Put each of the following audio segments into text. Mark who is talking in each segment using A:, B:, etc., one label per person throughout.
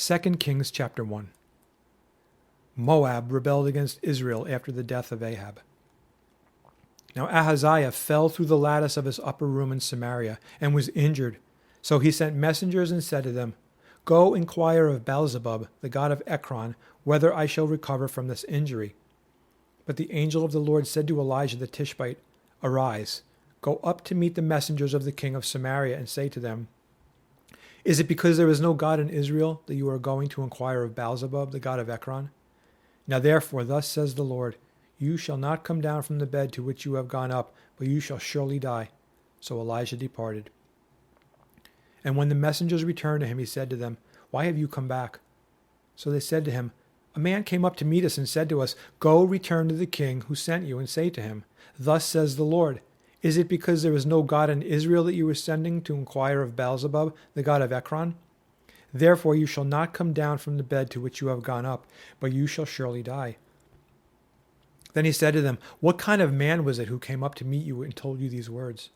A: 2 Kings chapter 1. Moab rebelled against Israel after the death of Ahab. Now Ahaziah fell through the lattice of his upper room in Samaria and was injured. So he sent messengers and said to them, "Go inquire of Beelzebub, the god of Ekron, whether I shall recover from this injury." But the angel of the Lord said to Elijah the Tishbite, "Arise, go up to meet the messengers of the king of Samaria and say to them, Is it because there is no God in Israel that you are going to inquire of Beelzebub, the god of Ekron? Now therefore, thus says the Lord, you shall not come down from the bed to which you have gone up, but you shall surely die." So Elijah departed. And when the messengers returned to him, he said to them, "Why have you come back?" So they said to him, "A man came up to meet us and said to us, 'Go, return to the king who sent you and say to him, Thus says the Lord, is it because there is no God in Israel that you are sending to inquire of Beelzebub, the god of Ekron? Therefore you shall not come down from the bed to which you have gone up, but you shall surely die.'" Then he said to them, "What kind of man was it who came up to meet you and told you these words?"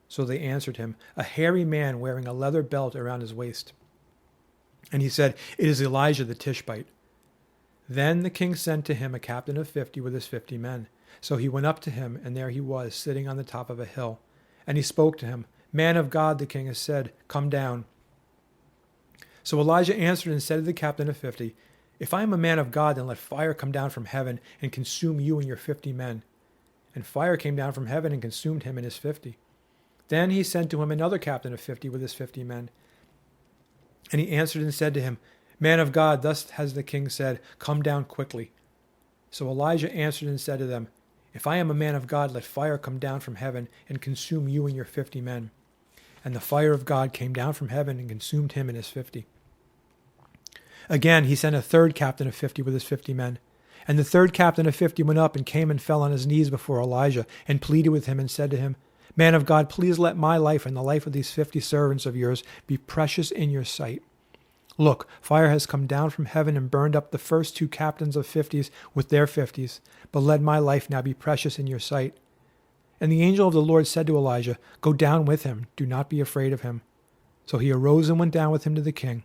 A: So they answered him, "A hairy man wearing a leather belt around his waist." And he said, "It is Elijah the Tishbite." Then the king sent to him a captain of 50 with his 50 men. So he went up to him, and there he was, sitting on the top of a hill. And he spoke to him, "Man of God," the king has said, "come down." So Elijah answered and said to the captain of 50, "If I am a man of God, then let fire come down from heaven and consume you and your 50 men." And fire came down from heaven and consumed him and his 50. Then he sent to him another captain of 50 with his 50 men. And he answered and said to him, "Man of God, thus has the king said, come down quickly." So Elijah answered and said to them, "If I am a man of God, let fire come down from heaven and consume you and your 50 men." And the fire of God came down from heaven and consumed him and his 50. Again, he sent a third captain of 50 with his 50 men. And the third captain of 50 went up and came and fell on his knees before Elijah and pleaded with him and said to him, "Man of God, please let my life and the life of these 50 servants of yours be precious in your sight. Look, fire has come down from heaven and burned up the first 2 captains of 50s with their 50s, but let my life now be precious in your sight." And the angel of the Lord said to Elijah, "Go down with him, do not be afraid of him." So he arose and went down with him to the king.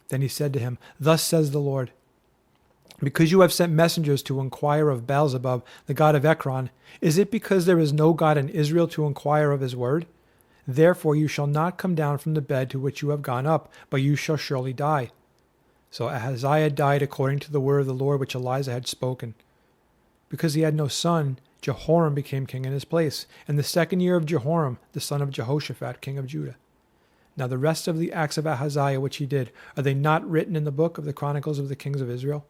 A: Then he said to him, "Thus says the Lord, because you have sent messengers to inquire of Beelzebub, the god of Ekron, is it because there is no God in Israel to inquire of his word? Therefore you shall not come down from the bed to which you have gone up, but you shall surely die." So Ahaziah died according to the word of the Lord which Elijah had spoken. Because he had no son, Jehoram became king in his place, in the 2nd year of Jehoram, the son of Jehoshaphat, king of Judah. Now the rest of the acts of Ahaziah which he did, are they not written in the book of the Chronicles of the kings of Israel?